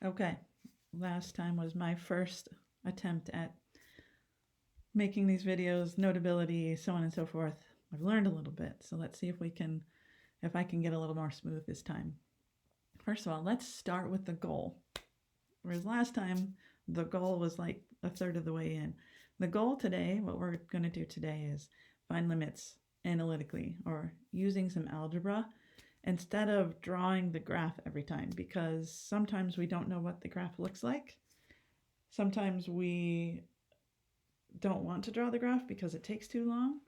Okay, last time was my first attempt at making these videos, notability, so on and so forth. I've learned a little bit, so let's see if I can get a little more smooth this time. First of all, let's start with the goal. Whereas last time, the goal was like a third of the way in. The goal today, what we're going to do today is find limits analytically or using some algebra instead of drawing the graph every time, because sometimes we don't know what the graph looks like. Sometimes we don't want to draw the graph because it takes too long.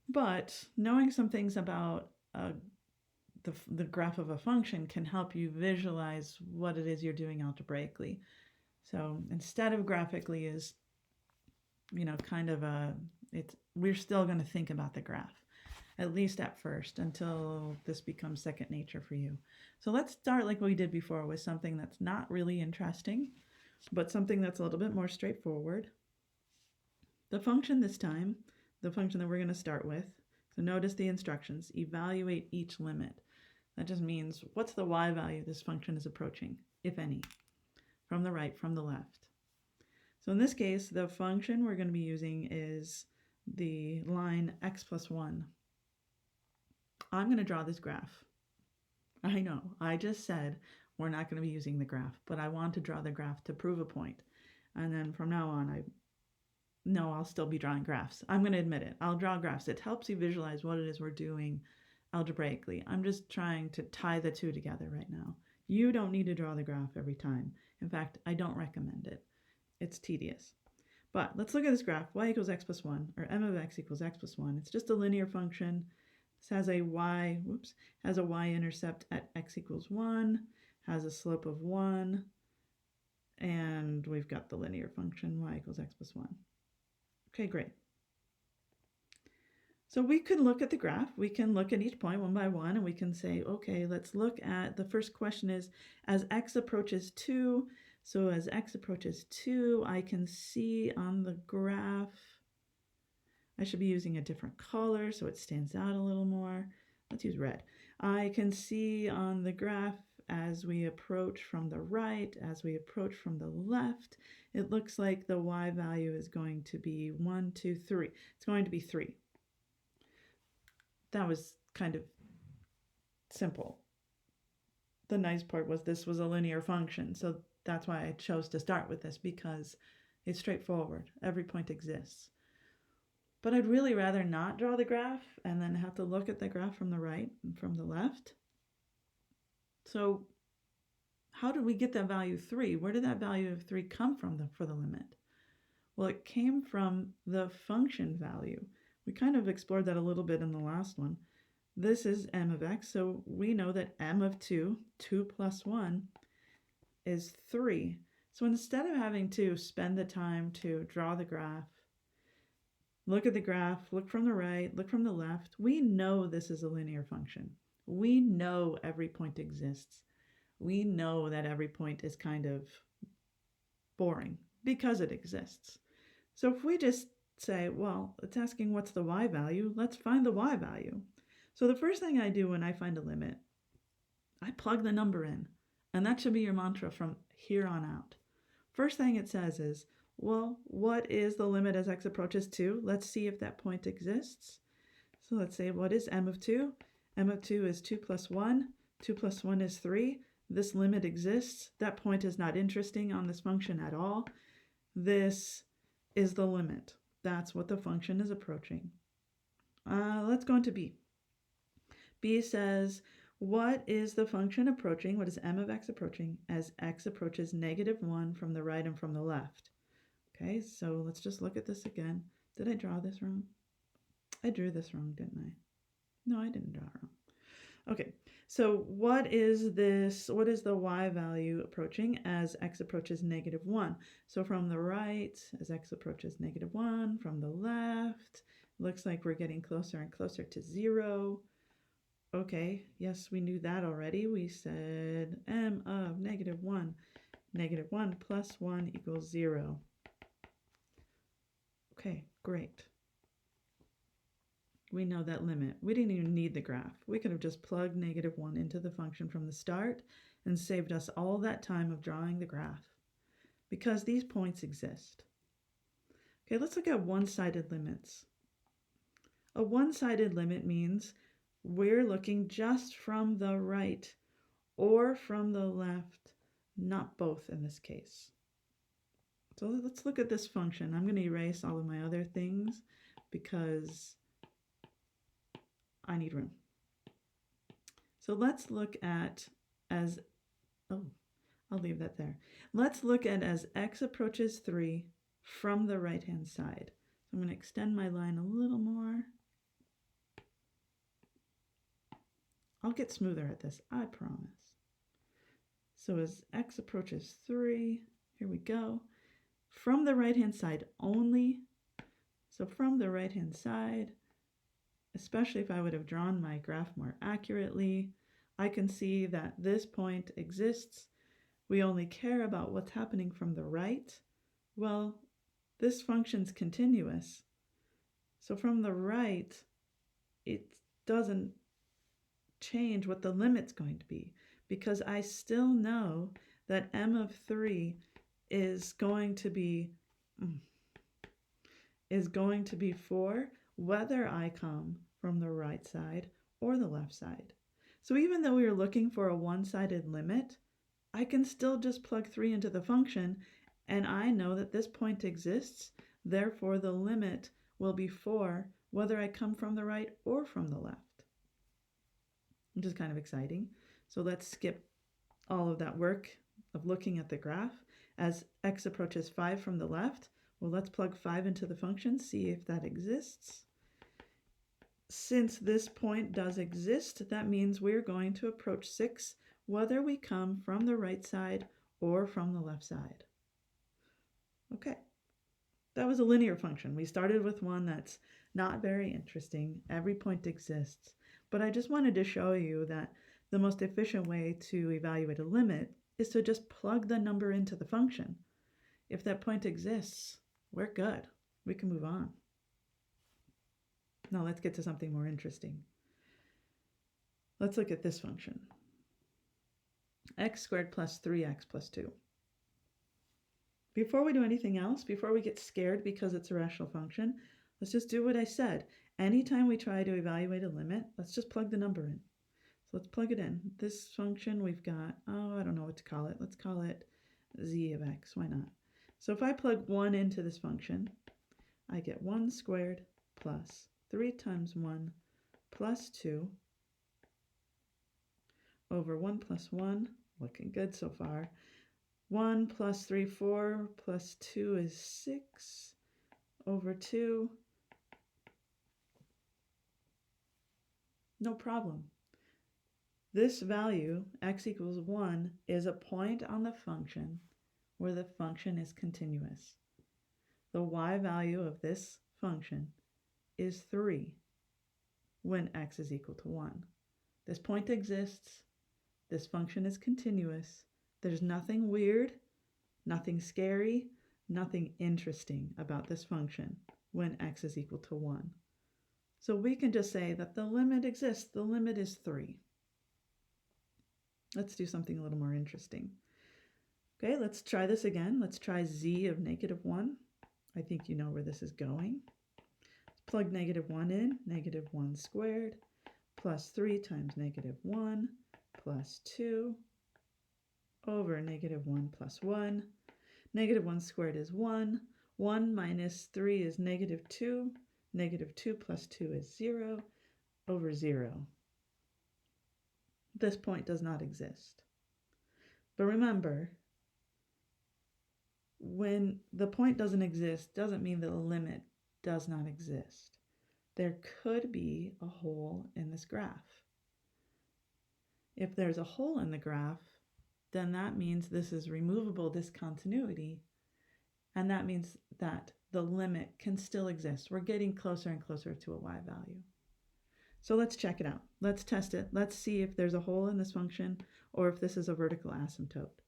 But knowing some things about the graph of a function can help you visualize what it is you're doing algebraically. So instead of graphically is, kind of we're still going to think about the graph, at least at first, until this becomes second nature for you. So let's start like we did before with something that's not really interesting, but something that's a little bit more straightforward. The function this time, the function that we're going to start with, so notice the instructions, evaluate each limit. That just means what's the y value this function is approaching, if any, from the right, from the left. So in this case, the function we're going to be using is the line x plus 1. I'm going to draw this graph. I know, I just said we're not going to be using the graph, but I want to draw the graph to prove a point. And then from now on, I'll still be drawing graphs. I'm going to admit it. I'll draw graphs. It helps you visualize what it is we're doing algebraically. I'm just trying to tie the two together right now. You don't need to draw the graph every time. In fact, I don't recommend it. It's tedious. But let's look at this graph. Y equals x plus 1, or m of x equals x plus 1. It's just a linear function. This has a y-intercept at x equals 1, has a slope of 1, and we've got the linear function y equals x plus 1. Okay, great. So we can look at the graph. We can look at each point one by one, and we can say, okay, let's look at, the first question is, as x approaches 2, so as x approaches 2, I can see on the graph, I should be using a different color so it stands out a little more. Let's use red. I can see on the graph as we approach from the right, as we approach from the left, it looks like the y value is going to be 1, 2, 3. It's going to be 3. That was kind of simple. The nice part was this was a linear function, so that's why I chose to start with this, because it's straightforward. Every point exists. But I'd really rather not draw the graph and then have to look at the graph from the right and from the left. So how did we get that value 3? Where did that value of 3 come from for the limit? Well, it came from the function value. We kind of explored that a little bit in the last one. This is m of x, so we know that m of 2, 2 plus 1, is 3. So instead of having to spend the time to draw the graph, look at the graph, look from the right, look from the left, we know this is a linear function. We know every point exists. We know that every point is kind of boring because it exists. So if we just say, well, it's asking what's the y value, let's find the y value. So the first thing I do when I find a limit, I plug the number in, and that should be your mantra from here on out. First thing it says is, well, what is the limit as x approaches 2? Let's see if that point exists. So let's say, what is m of 2? M of 2 is 2 plus 1. 2 plus 1 is 3. This limit exists. That point is not interesting on this function at all. This is the limit. That's what the function is approaching. Let's go into b. b says, what is the function approaching? What is m of x approaching as x approaches negative 1 from the right and from the left? Okay, so let's just look at this again. Did I draw this wrong? I drew this wrong, didn't I? No, I didn't draw it wrong. Okay, so what is this? What is the y value approaching as x approaches negative 1? So from the right, as x approaches negative 1, from the left, looks like we're getting closer and closer to 0. Okay, yes, we knew that already. We said m of negative 1. Negative 1 plus 1 equals 0. Okay, great. We know that limit. We didn't even need the graph. We could have just plugged negative 1 into the function from the start, and saved us all that time of drawing the graph because these points exist. Okay, let's look at one-sided limits. A one-sided limit means we're looking just from the right or from the left, not both in this case. So let's look at this function. I'm going to erase all of my other things because I need room. So let's look at as, I'll leave that there. Let's look at as x approaches 3 from the right-hand side. So I'm going to extend my line a little more. I'll get smoother at this, I promise. So as x approaches 3, here we go. From the right-hand side only. So from the right-hand side, especially if I would have drawn my graph more accurately, I can see that this point exists. We only care about what's happening from the right. Well, this function's continuous. So from the right, it doesn't change what the limit's going to be because I still know that m of 3 is going to be 4 whether I come from the right side or the left side. So even though we were looking for a one-sided limit, I can still just plug 3 into the function and I know that this point exists, therefore the limit will be 4 whether I come from the right or from the left, which is kind of exciting. So let's skip all of that work of looking at the graph. As x approaches 5 from the left, well, let's plug 5 into the function, see if that exists. Since this point does exist, that means we're going to approach 6 whether we come from the right side or from the left side. Okay, that was a linear function. We started with one that's not very interesting. Every point exists. But I just wanted to show you that the most efficient way to evaluate a limit is to just plug the number into the function. If that point exists, we're good. We can move on. Now let's get to something more interesting. Let's look at this function. X squared plus 3x plus 2. Before we do anything else, before we get scared because it's a rational function, let's just do what I said. Anytime we try to evaluate a limit, let's just plug the number in. So let's plug it in. This function we've got, I don't know what to call it. Let's call it z of x, why not? So if I plug 1 into this function, I get 1 squared plus 3 times 1 plus 2 over 1 plus 1, looking good so far. 1 plus 3, 4, plus 2 is 6 over 2. No problem. This value, x equals 1, is a point on the function where the function is continuous. The y value of this function is 3 when x is equal to 1. This point exists. This function is continuous. There's nothing weird, nothing scary, nothing interesting about this function when x is equal to 1. So we can just say that the limit exists. The limit is 3. Let's do something a little more interesting. Okay, let's try this again. Let's try z of -1. I think you know where this is going. Let's plug -1 in, -1 squared plus 3 times -1 plus 2 over -1 plus 1. -1 squared is 1. 1 minus 3 is -2. -2 plus 2 is 0 over 0. This point does not exist. But remember, when the point doesn't exist, doesn't mean that the limit does not exist. There could be a hole in this graph. If there's a hole in the graph, then that means this is removable discontinuity, and that means that the limit can still exist. We're getting closer and closer to a y value. So let's check it out. Let's test it. Let's see if there's a hole in this function or if this is a vertical asymptote.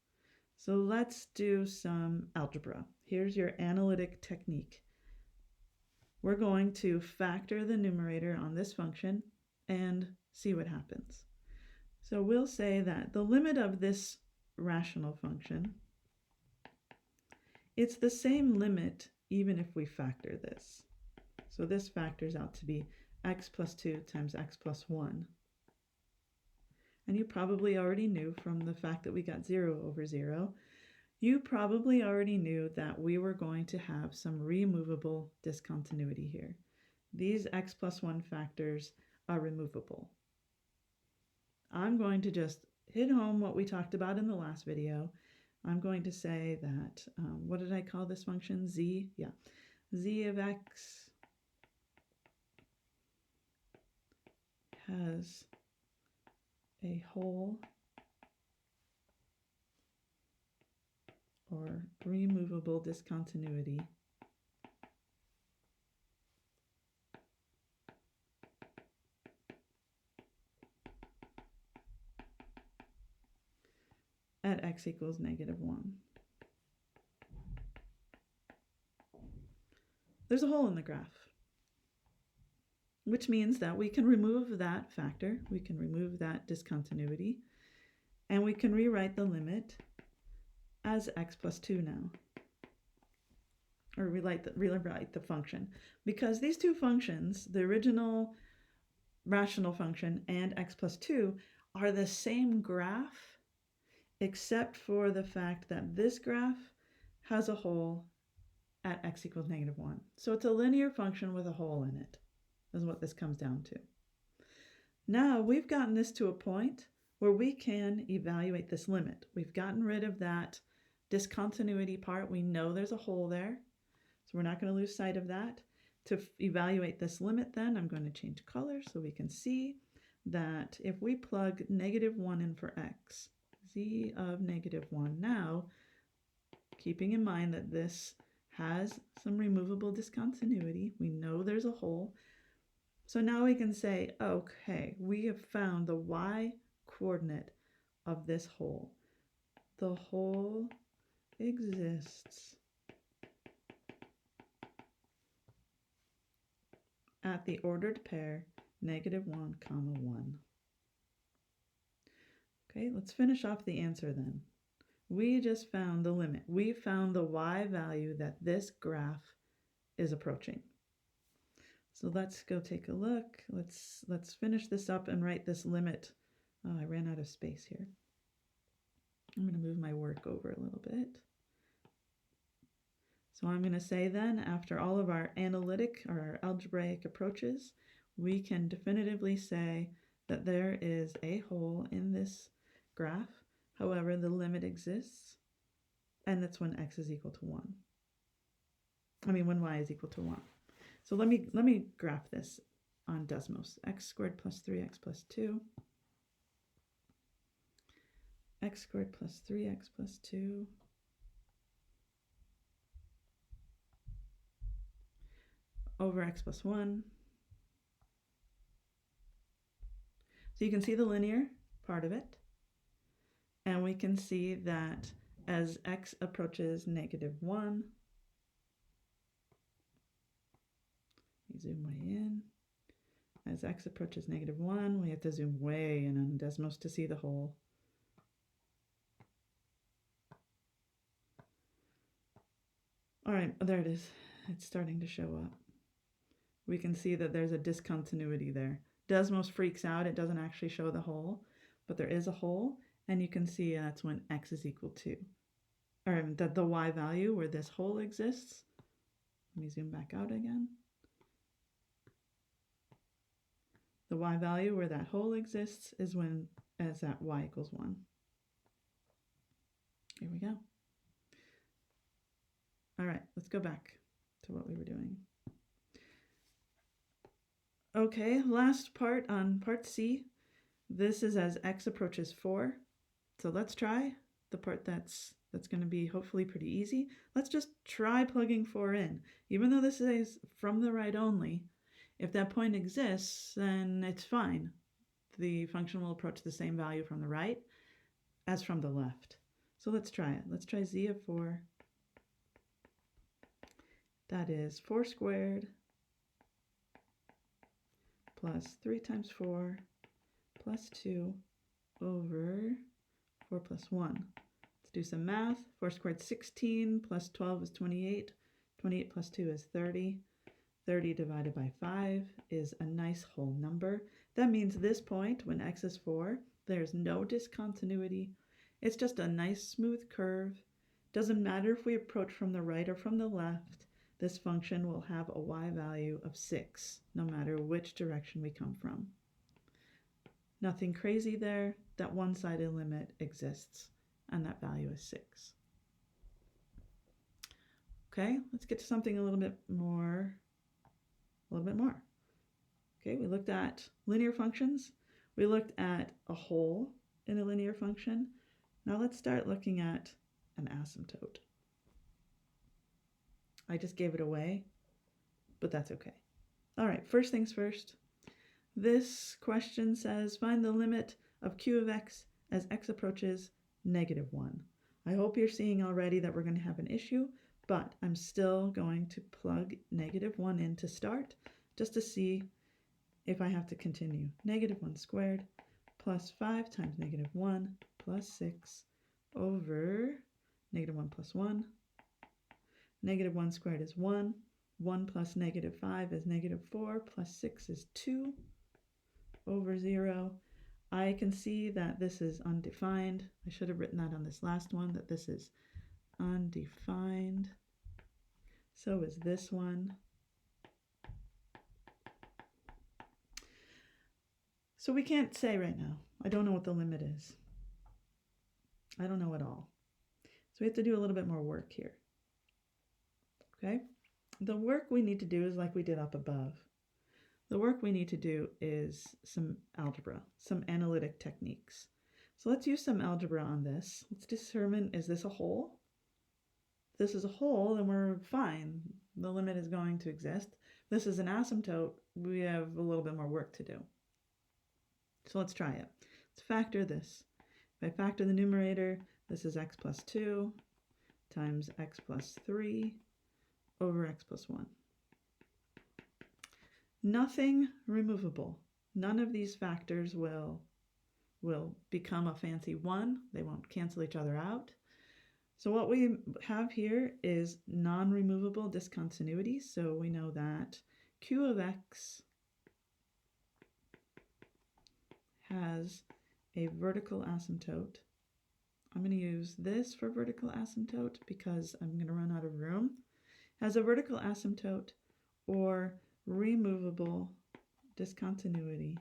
So let's do some algebra. Here's your analytic technique. We're going to factor the numerator on this function and see what happens. So we'll say that the limit of this rational function, it's the same limit even if we factor this. So this factors out to be x plus 2 times x plus 1. And you probably already knew from the fact that we got 0 over 0, you probably already knew that we were going to have some removable discontinuity here. These x plus 1 factors are removable. I'm going to just hit home what we talked about in the last video. I'm going to say that, what did I call this function? Z? Yeah. Z of x has a whole or removable discontinuity at x equals -1. There's a hole in the graph, which means that we can remove that factor, we can remove that discontinuity, and we can rewrite the limit as x plus 2 now. Or rewrite the function. Because these two functions, the original rational function and x plus 2, are the same graph, except for the fact that this graph has a hole at x equals -1. So it's a linear function with a hole in it, is what this comes down to. Now we've gotten this to a point where we can evaluate this limit. We've gotten rid of that discontinuity part. We know there's a hole there, so we're not going to lose sight of that. To evaluate this limit then, I'm going to change color so we can see that if we plug -1 in for x, z of -1 now, keeping in mind that this has some removable discontinuity, we know there's a hole. So now we can say, okay, we have found the y coordinate of this hole. The hole exists at the ordered pair -1, 1. Okay, let's finish off the answer then. We just found the limit. We found the y value that this graph is approaching. So let's go take a look. Let's finish this up and write this limit. Oh, I ran out of space here. I'm going to move my work over a little bit. So I'm going to say then, after all of our analytic or our algebraic approaches, we can definitively say that there is a hole in this graph. However, the limit exists, and that's when x is equal to 1. When y is equal to 1. So let me graph this on Desmos. X squared plus 3x plus 2. X squared plus 3x plus 2. Over x plus 1. So you can see the linear part of it. And we can see that as x approaches -1, zoom way in. As x approaches -1, we have to zoom way in on Desmos to see the hole. All right, there it is. It's starting to show up. We can see that there's a discontinuity there. Desmos freaks out. It doesn't actually show the hole, but there is a hole, and you can see that's when x is equal to, or that the y value where this hole exists. Let me zoom back out again. The y value where that hole exists is at y equals 1. Here we go. All right, let's go back to what we were doing. Okay, last part on part C. This is as x approaches 4. So let's try the part that's going to be hopefully pretty easy. Let's just try plugging 4 in. Even though this is from the right only, if that point exists, then it's fine. The function will approach the same value from the right as from the left. So let's try it. Let's try z of 4. That is 4 squared plus 3 times 4 plus 2 over 4 plus 1. Let's do some math. 4 squared 16 plus 12 is 28. 28 plus 2 is 30. 30 divided by 5 is a nice whole number. That means this point, when x is 4, there's no discontinuity. It's just a nice smooth curve. Doesn't matter if we approach from the right or from the left. This function will have a y value of 6, no matter which direction we come from. Nothing crazy there. That one-sided limit exists, and that value is 6. Okay, let's get to something a little bit more. Okay, we looked at linear functions. We looked at a hole in a linear function. Now let's start looking at an asymptote. I just gave it away, but that's okay. All right, first things first. This question says, find the limit of q of x as x approaches -1. I hope you're seeing already that we're going to have an issue, but I'm still going to plug -1 in to start, just to see if I have to continue. -1 squared plus 5 times -1 plus 6 over -1 plus 1. -1 squared is 1. 1 plus -5 is -4 plus 6 is 2 over 0. I can see that this is undefined. I should have written that on this last one, that this is undefined. So is this one. So we can't say right now. I don't know what the limit is. I don't know at all. So we have to do a little bit more work here. Okay? The work we need to do is like we did up above. The work we need to do is some algebra, some analytic techniques. So let's use some algebra on this. Let's determine, is this a hole? If this is a hole, then we're fine. The limit is going to exist. If this is an asymptote, we have a little bit more work to do. So let's try it. Let's factor this. If I factor the numerator, this is x plus 2 times x plus 3 over x plus 1. Nothing removable. None of these factors will become a fancy 1. They won't cancel each other out. So what we have here is non-removable discontinuity. So we know that q of x has a vertical asymptote. I'm going to use this for vertical asymptote because I'm going to run out of room. Has a vertical asymptote or removable discontinuity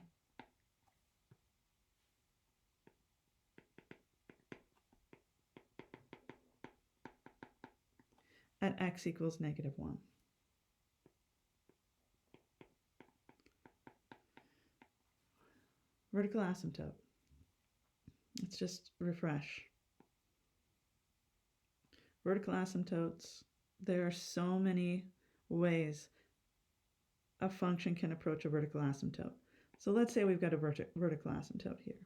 at x equals -1. Vertical asymptote. Let's just refresh. Vertical asymptotes, there are so many ways a function can approach a vertical asymptote. So let's say we've got a vertical asymptote here.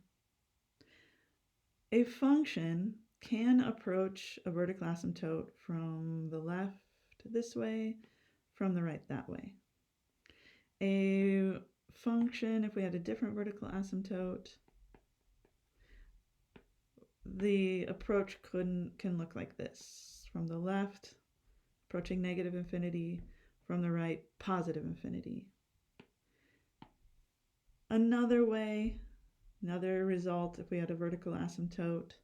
A function can approach a vertical asymptote from the left this way, from the right that way. A function, if we had a different vertical asymptote, the approach can look like this. From the left, approaching -infinity, from the right, positive infinity. Another way, another result, if we had a vertical asymptote,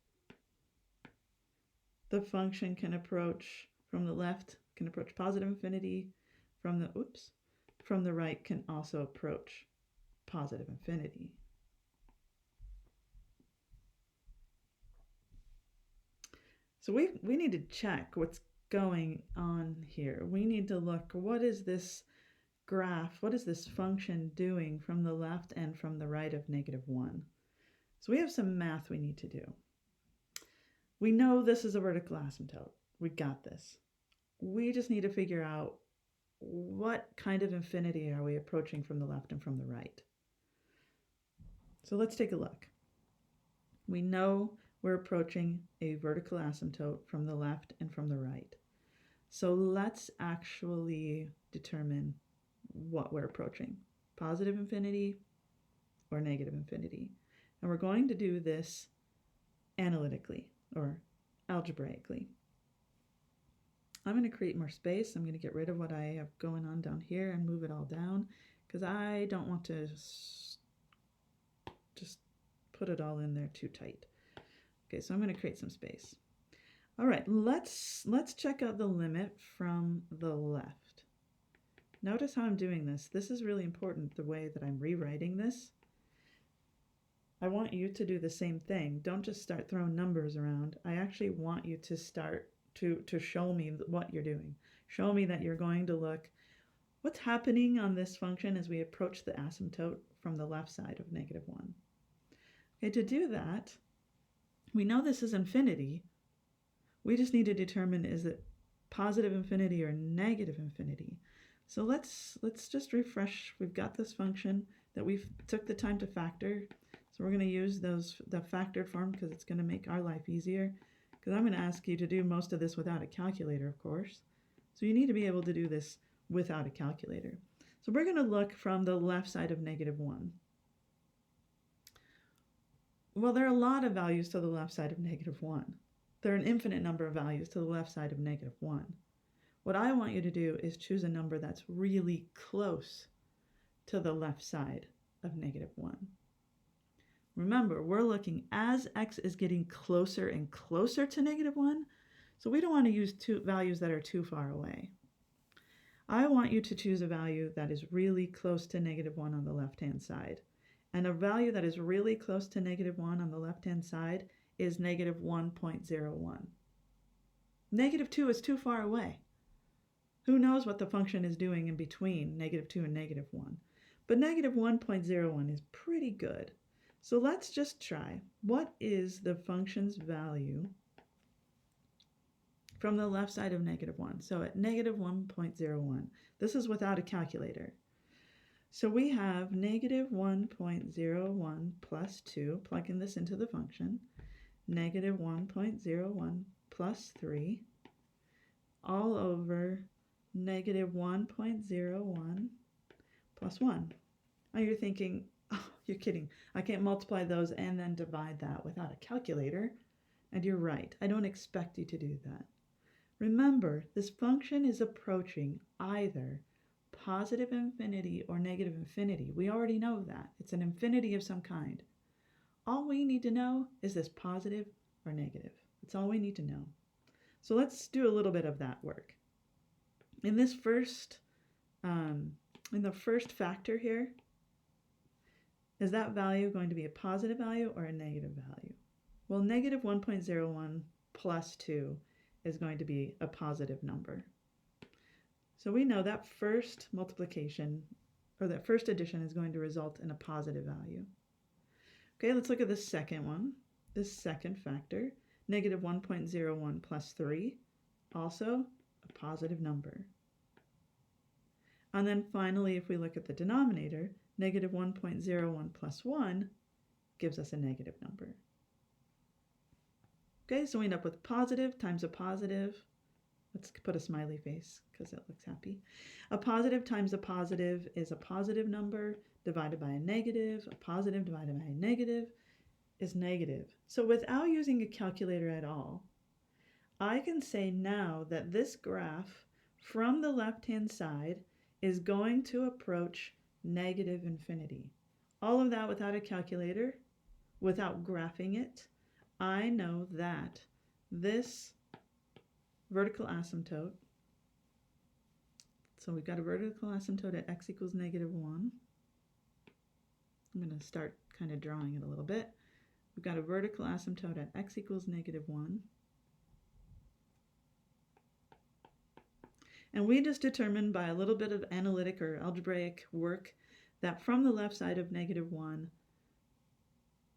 the function can approach from the left, can approach positive infinity, from the right can also approach positive infinity. So we need to check what's going on here. We need to look, what is this graph, what is this function doing from the left and from the right of -1? So we have some math we need to do. We know this is a vertical asymptote. We got this. We just need to figure out what kind of infinity are we approaching from the left and from the right. So let's take a look. We know we're approaching a vertical asymptote from the left and from the right. So let's actually determine what we're approaching, positive infinity or negative infinity. And we're going to do this analytically or algebraically. I'm going to create more space. I'm going to get rid of what I have going on down here and move it all down because I don't want to just put it all in there too tight. Okay, so I'm going to create some space. All right, let's check out the limit from the left. Notice how I'm doing this. This is really important, the way that I'm rewriting this. I want you to do the same thing. Don't just start throwing numbers around. I actually want you to start to show me what you're doing. Show me that you're going to look what's happening on this function as we approach the asymptote from the left side of -1. Okay, to do that, we know this is infinity. We just need to determine is it positive infinity or negative infinity. So let's just refresh. We've got this function that we've took the time to factor. So we're going to use the factored form because it's going to make our life easier. Because I'm going to ask you to do most of this without a calculator, of course. So you need to be able to do this without a calculator. So we're going to look from the left side of -1. Well, there are a lot of values to the left side of -1. There are an infinite number of values to the left side of -1. What I want you to do is choose a number that's really close to the left side of -1. Remember, we're looking as x is getting closer and closer to -1, so we don't want to use two values that are too far away. I want you to choose a value that is really close to -1 on the left-hand side. And a value that is really close to -1 on the left-hand side is -1.01. -2 is too far away. Who knows what the function is doing in between -2 and -1. But -1.01 is pretty good. So let's just try. What is the function's value from the left side of -1? So at -1.01, this is without a calculator. So we have -1.01 plus 2, plugging this into the function, -1.01 plus 3, all over -1.01 plus 1. Now you're thinking, oh, you're kidding. I can't multiply those and then divide that without a calculator. And you're right. I don't expect you to do that. Remember, this function is approaching either positive infinity or negative infinity. We already know that. It's an infinity of some kind. All we need to know is this positive or negative. That's all we need to know. So let's do a little bit of that work. In this first, in the first factor here, is that value going to be a positive value or a negative value? Well, -1.01 plus 2 is going to be a positive number. So we know that first multiplication, or that first addition, is going to result in a positive value. Okay, let's look at the second one, this second factor, -1.01 plus 3, also a positive number. And then finally, if we look at the denominator, -1.01 plus 1 gives us a negative number. Okay, so we end up with positive times a positive. Let's put a smiley face because it looks happy. A positive times a positive is a positive number divided by a negative. A positive divided by a negative is negative. So without using a calculator at all, I can say now that this graph from the left-hand side is going to approach negative infinity. All of that without a calculator, without graphing it. I know that this vertical asymptote, so we've got a vertical asymptote at x equals -1. I'm going to start kind of drawing it a little bit. We've got a vertical asymptote at x equals -1. And we just determined by a little bit of analytic or algebraic work that from the left side of -1,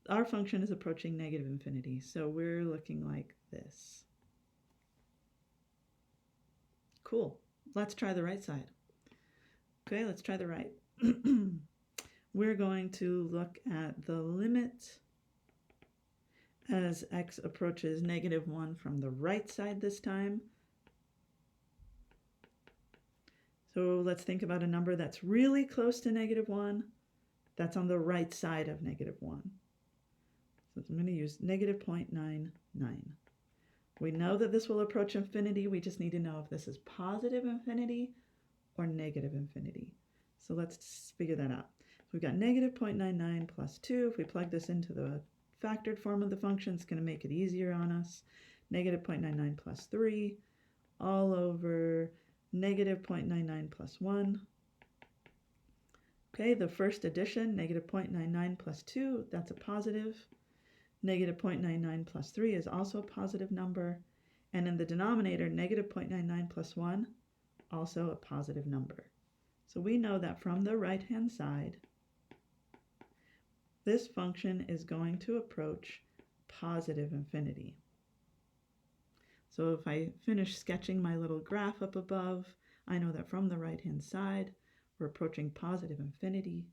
our function is approaching negative infinity. So we're looking like this. Cool. Let's try the right side. Okay, let's try the right. We're going to look at the limit as x approaches -1 from the right side this time. So let's think about a number that's really close to -1. That's on the right side of -1. So I'm going to use negative 0.99. We know that this will approach infinity. We just need to know if this is positive infinity or negative infinity. So let's figure that out. So we've got negative 0.99 plus 2. If we plug this into the factored form of the function, it's going to make it easier on us. Negative 0.99 plus 3 all over negative 0.99 plus 1. Okay, the first addition, negative 0.99 plus 2, that's a positive. Negative 0.99 plus 3 is also a positive number. And in the denominator, negative 0.99 plus 1, also a positive number. So we know that from the right-hand side, this function is going to approach positive infinity. So if I finish sketching my little graph up above, I know that from the right-hand side, we're approaching positive infinity.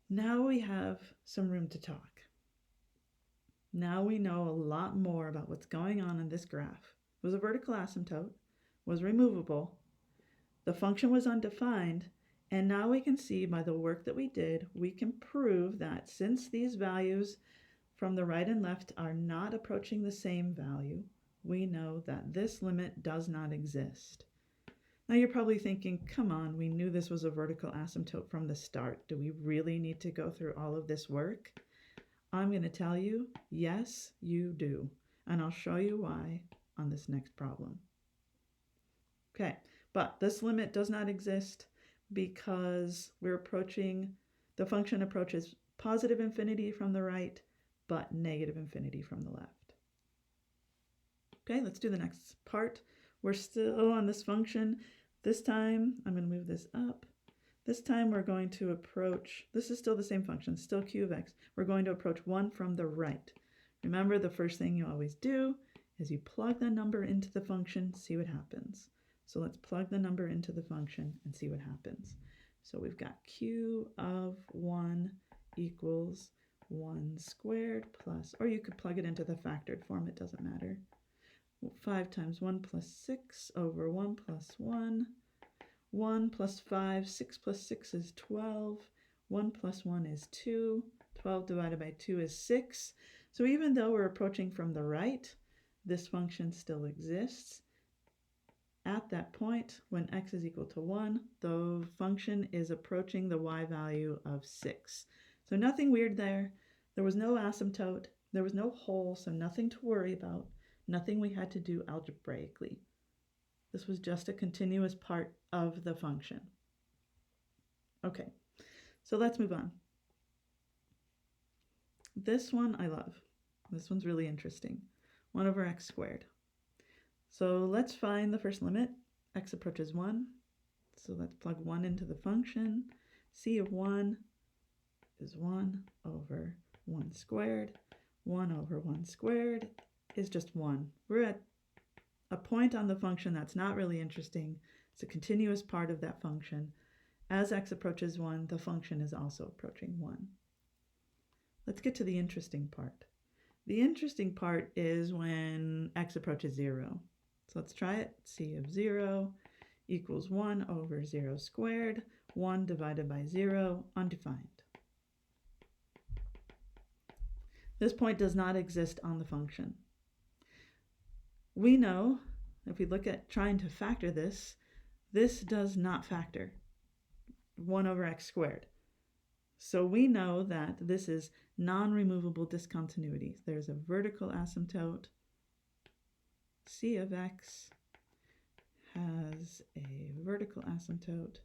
Now we have some room to talk. Now we know a lot more about what's going on in this graph. It was a vertical asymptote, was removable, the function was undefined, and now we can see by the work that we did, we can prove that since these values from the right and left are not approaching the same value, we know that this limit does not exist. Now you're probably thinking, come on, we knew this was a vertical asymptote from the start. Do we really need to go through all of this work? I'm going to tell you, yes, you do. And I'll show you why on this next problem. Okay, but this limit does not exist because the function approaches positive infinity from the right, but negative infinity from the left. Okay, let's do the next part. We're still on this function. This time, I'm going to move this up. This time we're going to approach, this is still the same function, still q of x. We're going to approach 1 from the right. Remember, the first thing you always do is you plug the number into the function, see what happens. So let's plug the number into the function and see what happens. So we've got q of 1 equals 1 squared plus, or you could plug it into the factored form, it doesn't matter. 5 times 1 plus 6 over 1 plus 1. 1 plus 5, 6 plus 6 is 12. 1 plus 1 is 2. 12 divided by 2 is 6. So even though we're approaching from the right, this function still exists. At that point, when x is equal to 1, the function is approaching the y value of 6. So nothing weird there. There was no asymptote. There was no hole, so nothing to worry about. Nothing we had to do algebraically. This was just a continuous part of the function. Okay, so let's move on. This one I love. This one's really interesting. 1 over x squared. So let's find the first limit. X approaches 1. So let's plug 1 into the function. C of 1 is 1 over 1 squared. 1 over 1 squared is just 1. We're at a point on the function that's not really interesting. It's a continuous part of that function. As x approaches 1, the function is also approaching 1. Let's get to the interesting part. The interesting part is when x approaches 0. So let's try it. C of 0 equals 1 over 0 squared. 1 divided by 0, undefined. This point does not exist on the function. We know, if we look at trying to factor this, this does not factor 1 over x squared. So we know that this is non-removable discontinuity. There's a vertical asymptote. C of x has a vertical asymptote.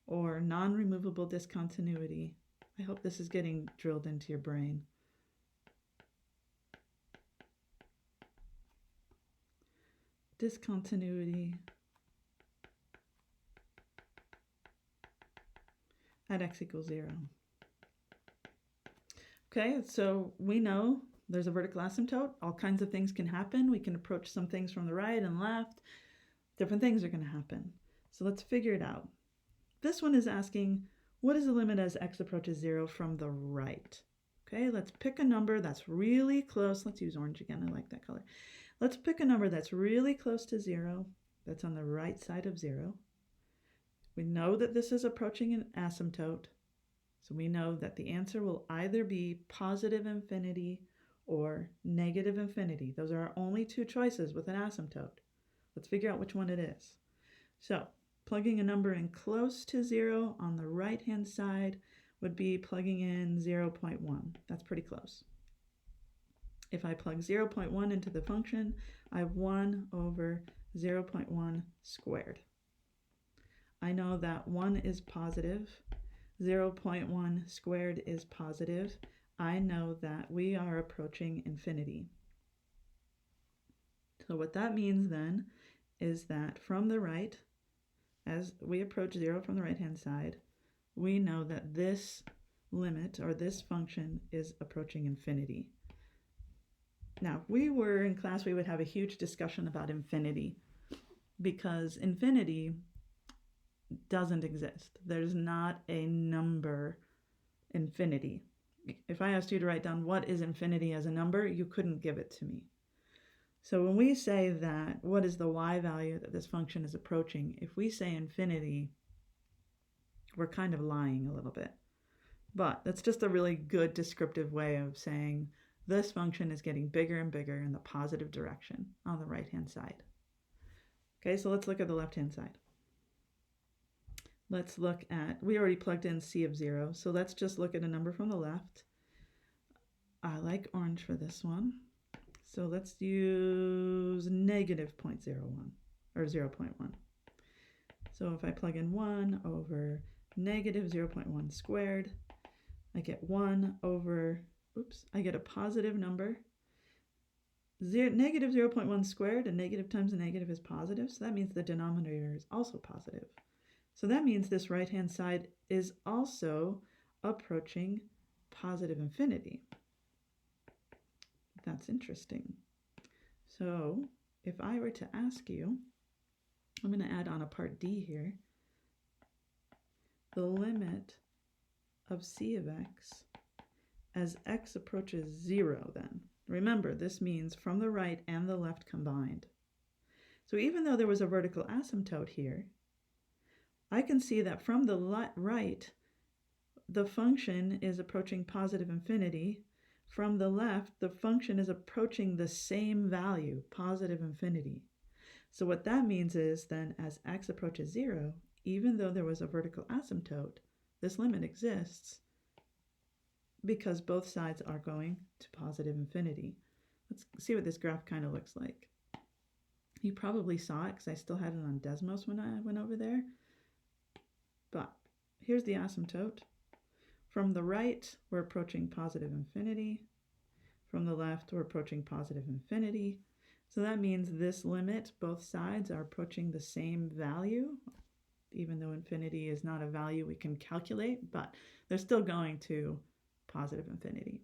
Or non-removable discontinuity. I hope this is getting drilled into your brain. Discontinuity at x equals 0. Okay, so we know there's a vertical asymptote. All kinds of things can happen. We can approach some things from the right and left. Different things are going to happen. So let's figure it out. This one is asking, what is the limit as x approaches 0 from the right? Okay, let's pick a number that's really close. Let's use orange again. I like that color. Let's pick a number that's really close to 0, that's on the right side of 0. We know that this is approaching an asymptote. So we know that the answer will either be positive infinity or negative infinity. Those are our only two choices with an asymptote. Let's figure out which one it is. So plugging a number in close to 0 on the right-hand side would be plugging in 0.1. That's pretty close. If I plug 0.1 into the function, I have 1 over 0.1 squared. I know that 1 is positive, 0.1 squared is positive. I know that we are approaching infinity. So what that means then is that from the right, as we approach 0 from the right-hand side, we know that this limit or this function is approaching infinity. Now, if we were in class, we would have a huge discussion about infinity because infinity doesn't exist. There's not a number infinity. If I asked you to write down what is infinity as a number, you couldn't give it to me. So when we say that, what is the y value that this function is approaching? If we say infinity, we're kind of lying a little bit. But that's just a really good descriptive way of saying this function is getting bigger and bigger in the positive direction on the right-hand side. Okay, so let's look at the left-hand side. Let's look at, we already plugged in c of 0, so let's just look at a number from the left. I like orange for this one. So let's use negative 0.01 or 0.1. So if I plug in 1 over negative 0.1 squared, I get 1 over, I get a positive number. Negative 0.1 squared, and negative times a negative is positive, so that means the denominator is also positive. So that means this right-hand side is also approaching positive infinity. That's interesting. So if I were to ask you, I'm going to add on a part D here, the limit of c of x as x approaches 0 then. Remember, this means from the right and the left combined. So even though there was a vertical asymptote here, I can see that from the right, the function is approaching positive infinity. From the left, the function is approaching the same value, positive infinity. So what that means is then as x approaches 0, even though there was a vertical asymptote, this limit exists because both sides are going to positive infinity. Let's see what this graph kind of looks like. You probably saw it because I still had it on Desmos when I went over there. But here's the asymptote. From the right, we're approaching positive infinity. From the left, we're approaching positive infinity. So that means this limit, both sides are approaching the same value, even though infinity is not a value we can calculate, but they're still going to positive infinity.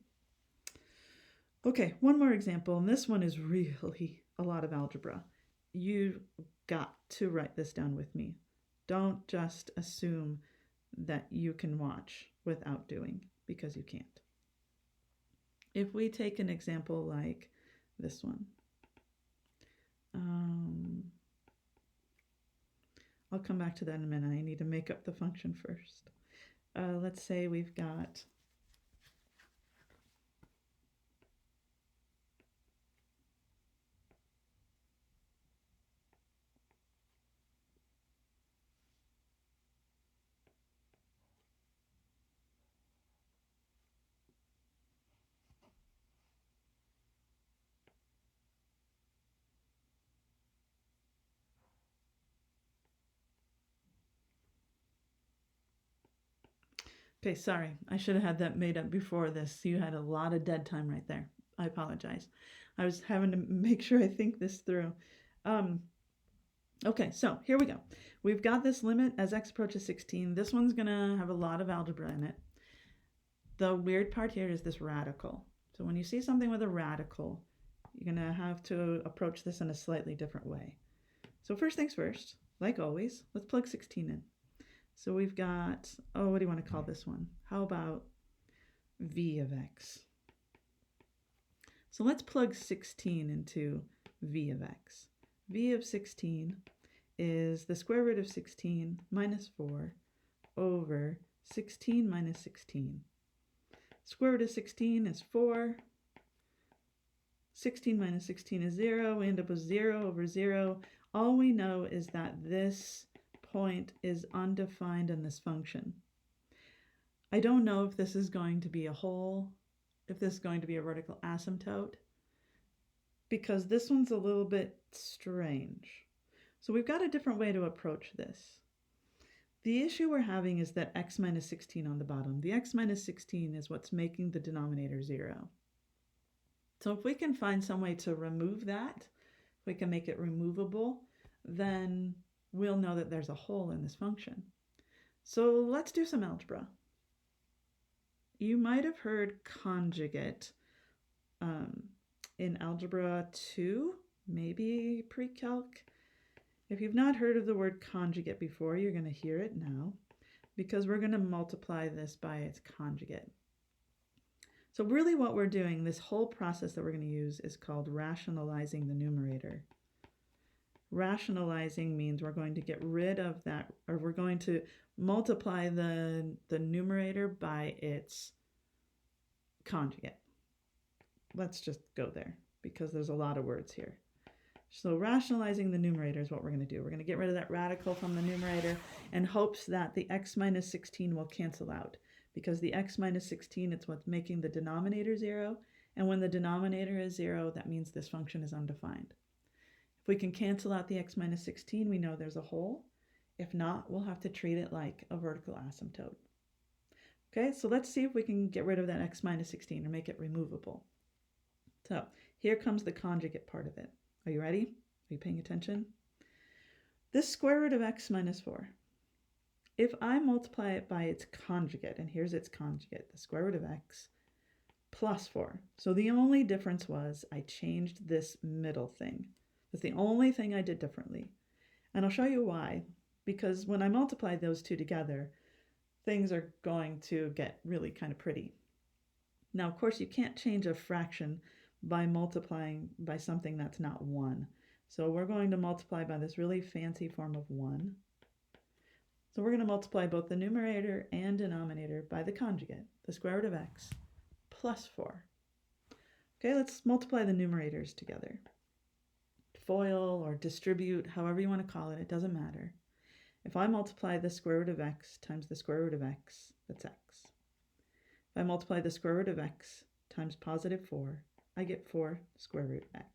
Okay, one more example, and this one is really a lot of algebra. You've got to write this down with me. Don't just assume that you can watch without doing, because you can't. If we take an example like this one, I'll come back to that in a minute. I need to make up the function first. Let's say we've got okay, sorry, I should have had that made up before this. You had a lot of dead time right there. I apologize. I was having to make sure I think this through. Okay, so here we go. We've got this limit as x approaches 16. This one's going to have a lot of algebra in it. The weird part here is this radical. So when you see something with a radical, you're going to have to approach this in a slightly different way. So first things first, like always, let's plug 16 in. So we've got, what do you want to call this one? How about v of x? So let's plug 16 into v of x. V of 16 is the square root of 16 minus 4 over 16 minus 16. Square root of 16 is 4. 16 minus 16 is 0. We end up with 0 over 0. All we know is that this point is undefined in this function. I don't know if this is going to be a hole, if this is going to be a vertical asymptote, because this one's a little bit strange. So we've got a different way to approach this. The issue we're having is that x minus 16 on the bottom. The x minus 16 is what's making the denominator 0. So if we can find some way to remove that, if we can make it removable, then we'll know that there's a hole in this function. So let's do some algebra. You might have heard conjugate in algebra 2, maybe pre-calc. If you've not heard of the word conjugate before, you're going to hear it now, because we're going to multiply this by its conjugate. So really what we're doing, this whole process that we're going to use, is called rationalizing the numerator. Rationalizing means we're going to get rid of that, or we're going to multiply the numerator by its conjugate. Let's just go there, because there's a lot of words here. So rationalizing the numerator is what we're going to do. We're going to get rid of that radical from the numerator in hopes that the x minus 16 will cancel out, because the x minus 16, it's what's making the denominator 0, and when the denominator is 0, that means this function is undefined. If we can cancel out the x minus 16, we know there's a hole. If not, we'll have to treat it like a vertical asymptote. Okay, so let's see if we can get rid of that x minus 16 or make it removable. So here comes the conjugate part of it. Are you ready? Are you paying attention? This square root of x minus 4, if I multiply it by its conjugate, and here's its conjugate, the square root of x plus 4. So the only difference was I changed this middle thing. That's the only thing I did differently. And I'll show you why. Because when I multiply those two together, things are going to get really kind of pretty. Now, of course, you can't change a fraction by multiplying by something that's not 1. So we're going to multiply by this really fancy form of 1. So we're going to multiply both the numerator and denominator by the conjugate, the square root of x, plus 4. Okay, let's multiply the numerators together. FOIL or distribute, however you want to call it, it doesn't matter. If I multiply the square root of x times the square root of x, that's x. If I multiply the square root of x times positive 4, I get 4 square root x.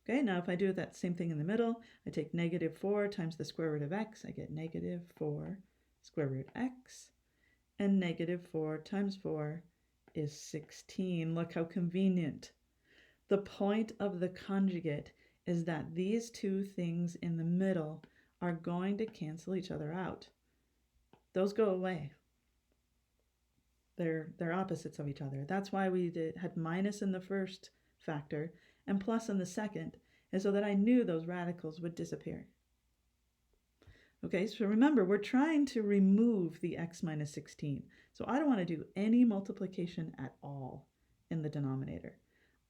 Okay, now if I do that same thing in the middle, I take negative 4 times the square root of x, I get negative 4 square root x, and negative 4 times 4 is 16. Look how convenient. The point of the conjugate is that these two things in the middle are going to cancel each other out. Those go away. They're opposites of each other. That's why we had minus in the first factor and plus in the second, and so that I knew those radicals would disappear. Okay, so remember, we're trying to remove the x minus 16. So I don't want to do any multiplication at all in the denominator.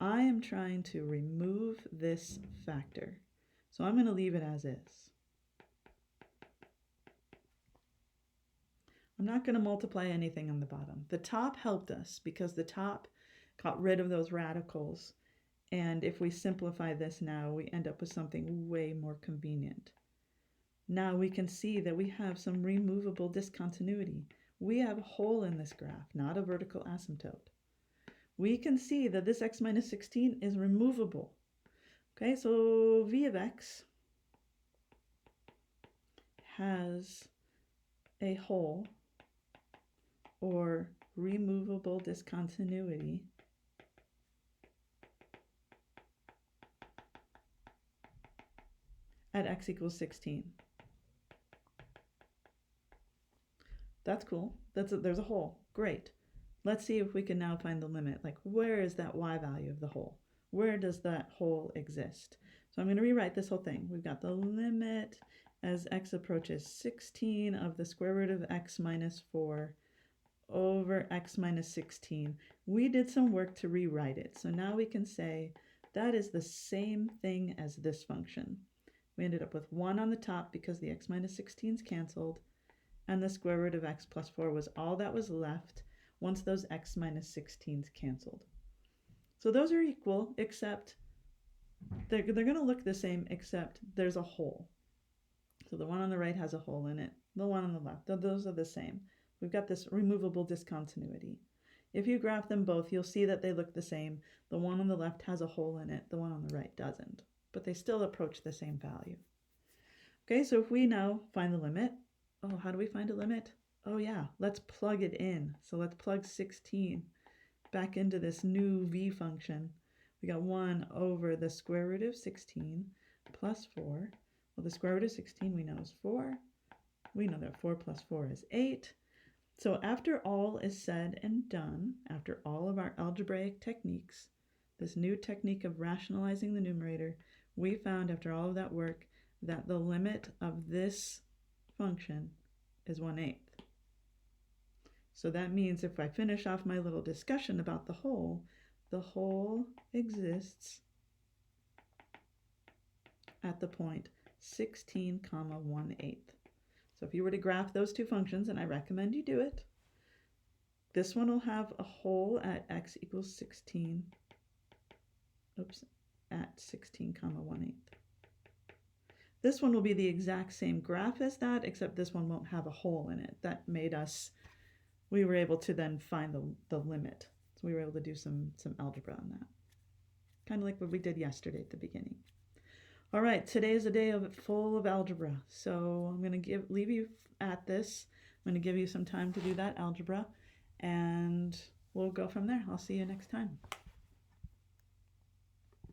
I am trying to remove this factor. So I'm going to leave it as is. I'm not going to multiply anything on the bottom. The top helped us because the top got rid of those radicals. And if we simplify this now, we end up with something way more convenient. Now we can see that we have some removable discontinuity. We have a hole in this graph, not a vertical asymptote. We can see that this x minus 16 is removable. Okay, so v of x has a hole or removable discontinuity at x equals 16. That's cool. There's a hole. Great. Let's see if we can now find the limit. Like, where is that y value of the hole? Where does that hole exist? So I'm going to rewrite this whole thing. We've got the limit as x approaches 16 of the square root of x minus 4 over x minus 16. We did some work to rewrite it. So now we can say that is the same thing as this function. we ended up with 1 on the top because the x minus 16's canceled, and the square root of x plus 4 was all that was left once those x minus 16's canceled. So those are equal, except they're going to look the same, except there's a hole. So the one on the right has a hole in it, the one on the left, those are the same. We've got this removable discontinuity. If you graph them both, you'll see that they look the same. The one on the left has a hole in it, the one on the right doesn't, but they still approach the same value. Okay, so if we now find the limit, oh, how do we find a limit? Oh yeah, let's plug it in. So let's plug 16 back into this new v function. We got 1 over the square root of 16 plus 4. Well, the square root of 16 we know is 4. We know that 4 plus 4 is 8. So after all is said and done, after all of our algebraic techniques, this new technique of rationalizing the numerator, we found after all of that work that the limit of this function is 1/8. So that means if I finish off my little discussion about the whole exists at the point 16, 1/8. So if you were to graph those two functions, and I recommend you do it, this one will have a hole at x equals 16, at 16, 1/8. This one will be the exact same graph as that, except this one won't have a hole in it. That made us, we were able to then find the limit. So we were able to do some algebra on that. Kind of like what we did yesterday at the beginning. All right, today is a day full of algebra. So I'm going to leave you at this. I'm going to give you some time to do that algebra, and we'll go from there. I'll see you next time.